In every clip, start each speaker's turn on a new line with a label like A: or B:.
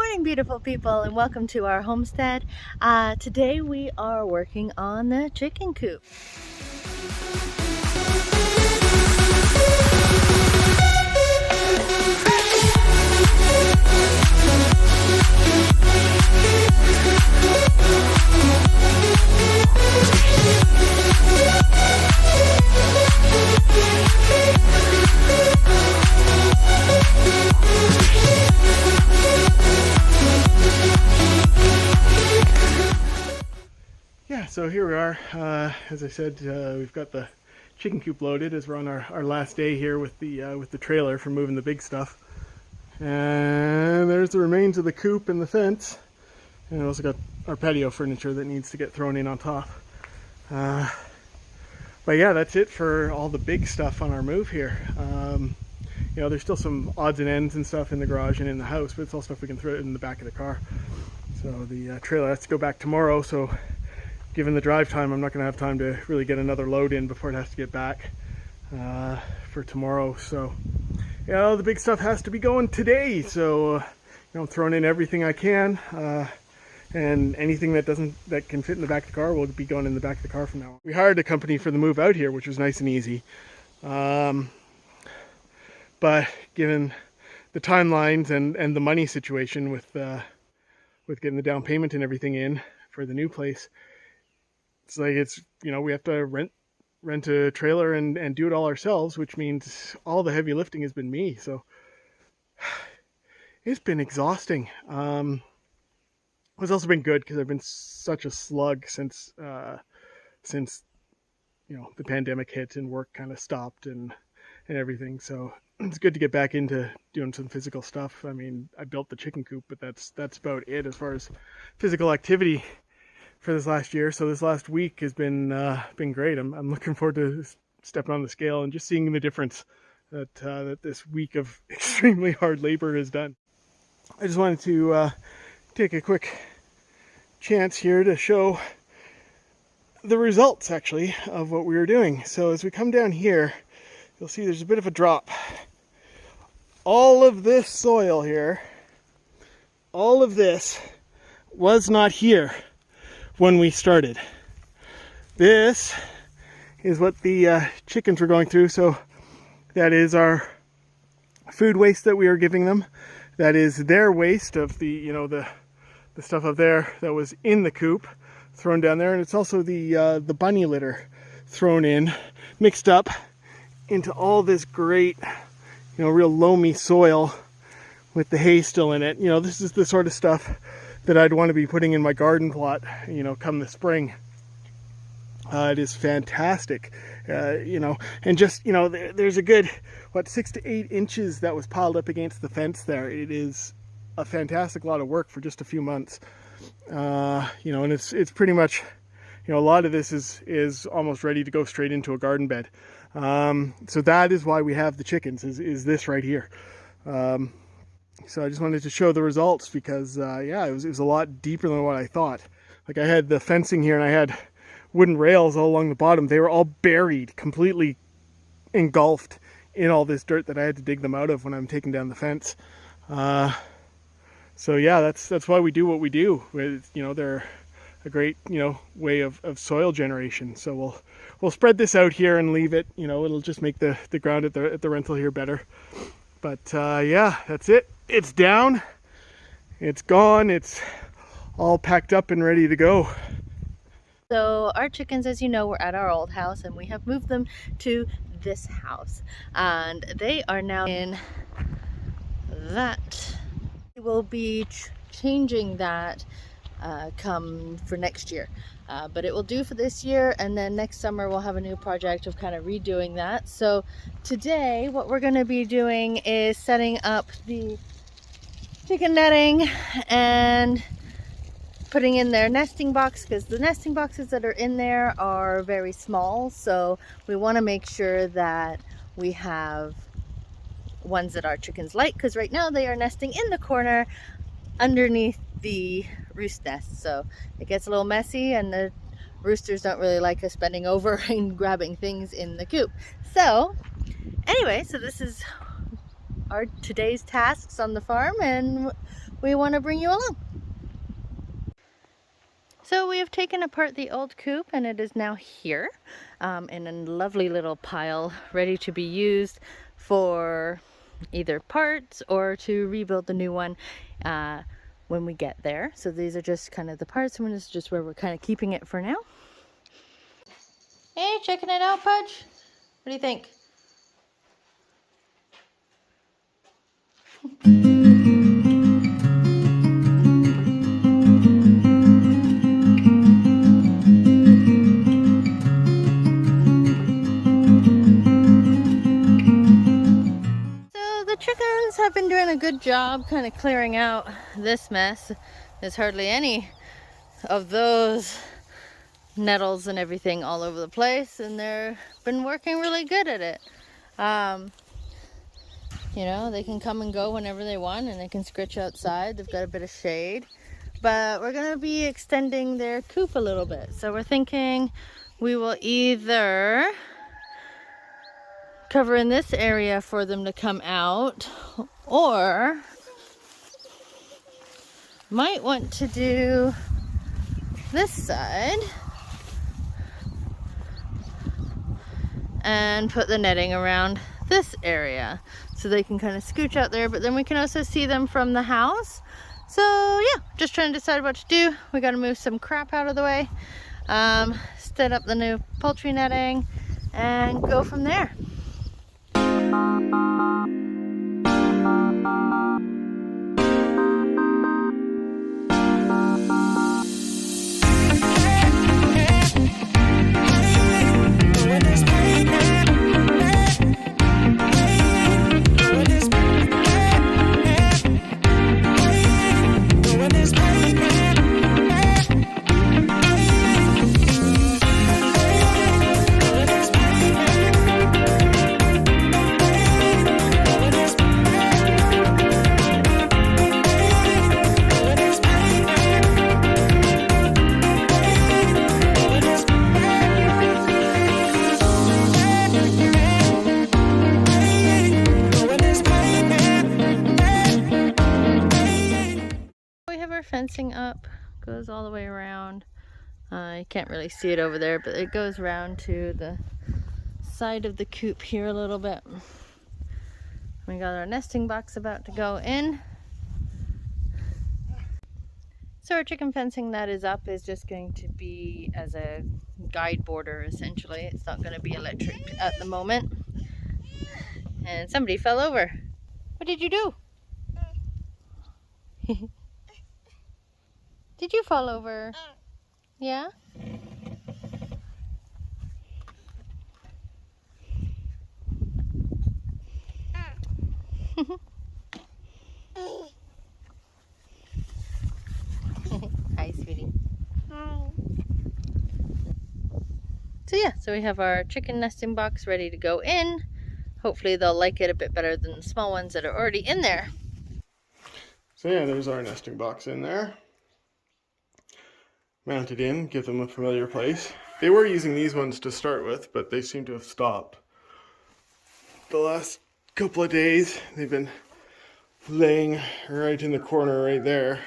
A: morning, beautiful people, and welcome to our homestead. Today we are working on the chicken coop.
B: So here we are. As I said, we've got the chicken coop loaded as we're on our last day here with the trailer for moving the big stuff. And there's the remains of the coop and the fence. And we also got our patio furniture that needs to get thrown in on top. But yeah, that's it for all the big stuff on our move here. You know, there's still some odds and ends and stuff in the garage and in the house, but it's all stuff we can throw in the back of the car. So the trailer has to go back tomorrow, so given the drive time, I'm not going to have time to really get another load in before it has to get back for tomorrow. So, you know, the big stuff has to be going today. So, you know, I'm throwing in everything I can, and anything that can fit in the back of the car will be going in the back of the car from now on. We hired a company for the move out here, which was nice and easy. But given the timelines and the money situation with getting the down payment and everything in for the new place, it's like you know, we have to rent a trailer and do it all ourselves, which means all the heavy lifting has been me. So it's been exhausting. It's also been good because I've been such a slug since you know, the pandemic hit and work kind of stopped and everything. So it's good to get back into doing some physical stuff. I mean, I built the chicken coop, but that's about it as far as physical activity for this last year. So this last week has been great. I'm looking forward to stepping on the scale and just seeing the difference that this week of extremely hard labor has done. I just wanted to take a quick chance here to show the results actually of what we were doing. So as we come down here, you'll see there's a bit of a drop. All of this soil here, all of this was not here when we started. This is what the chickens were going through. So that is our food waste that we are giving them. That is their waste of the, you know, the stuff up there that was in the coop thrown down there. And it's also the bunny litter thrown in, mixed up into all this great, you know, real loamy soil with the hay still in it. You know, this is the sort of stuff that I'd want to be putting in my garden plot, you know, come the spring. It is fantastic, you know, and just, you know, there's a good, 6 to 8 inches that was piled up against the fence there. It is a fantastic lot of work for just a few months, you know, and it's pretty much, you know, a lot of this is almost ready to go straight into a garden bed. So that is why we have the chickens, is this right here. So I just wanted to show the results because, yeah, it was a lot deeper than what I thought. Like I had the fencing here and I had wooden rails all along the bottom. They were all buried, completely engulfed in all this dirt that I had to dig them out of when I'm taking down the fence. So yeah, that's why we do what we do. You know, they're a great, you know, way of soil generation. So we'll spread this out here and leave it. You know, it'll just make the ground at the rental here better. But yeah, that's it. It's down. It's gone. It's all packed up and ready to go.
A: So our chickens, as you know, were at our old house and we have moved them to this house. And they are now in that. We will be changing that come for next year. But it will do for this year, and then next summer we'll have a new project of kind of redoing that. So today what we're going to be doing is setting up the chicken netting and putting in their nesting box, because the nesting boxes that are in there are very small, so we want to make sure that we have ones that our chickens like, because right now they are nesting in the corner underneath the roost nest, so it gets a little messy and the roosters don't really like us bending over and grabbing things in the coop. So anyway, so this is our today's tasks on the farm, and we want to bring you along. So we have taken apart the old coop, and it is now here in a lovely little pile, ready to be used for either parts or to rebuild the new one when we get there. So these are just kind of the parts, and this is just where we're kind of keeping it for now. Hey, checking it out, Pudge? What do you think? The chickens have been doing a good job kind of clearing out this mess. There's hardly any of those nettles and everything all over the place, and they've been working really good at it. You know, they can come and go whenever they want, and they can scritch outside. They've got a bit of shade, but we're going to be extending their coop a little bit. So we're thinking we will either cover in this area for them to come out, or might want to do this side and put the netting around this area so they can kind of scooch out there, but then we can also see them from the house. So yeah, just trying to decide what to do. We got to move some crap out of the way, set up the new poultry netting, and go from there. Fencing up, goes all the way around. You can't really see it over there, but it goes around to the side of the coop here a little bit. We got our nesting box about to go in. So our chicken fencing that is up is just going to be as a guide border, essentially. It's not going to be electric at the moment. And somebody fell over. What did you do? Did you fall over? Yeah? Hi, sweetie. Hi. So yeah, so we have our chicken nesting box ready to go in. Hopefully they'll like it a bit better than the small ones that are already in there.
B: So yeah, there's our nesting box in there. Mounted in, give them a familiar place. They were using these ones to start with, but they seem to have stopped. The last couple of days, they've been laying right in the corner right there.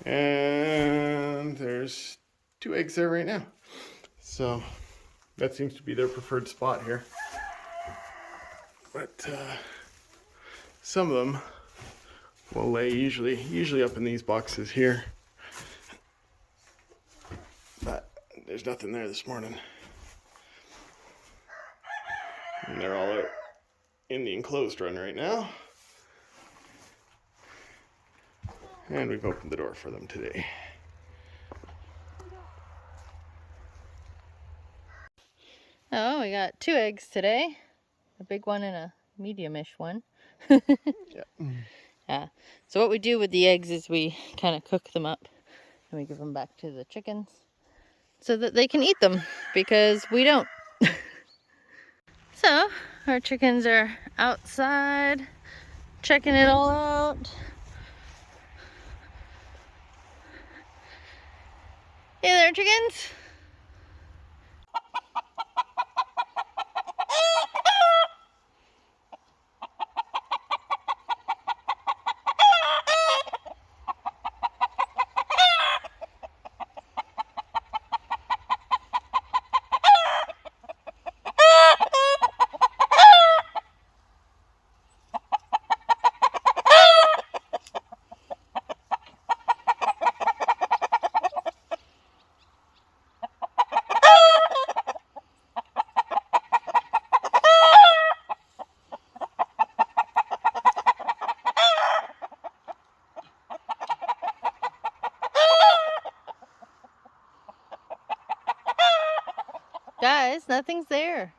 B: And there's 2 eggs there right now. So that seems to be their preferred spot here. But some of them will lay usually up in these boxes here. But there's nothing there this morning. And they're all out in the enclosed run right now. And we've opened the door for them today.
A: Oh, we got 2 eggs today. A big one and a medium-ish one.
B: Yeah.
A: Yeah. So what we do with the eggs is we kind of cook them up and we give them back to the chickens so that they can eat them, because we don't. So our chickens are outside checking it all out. Hey there, chickens. Guys, nothing's there.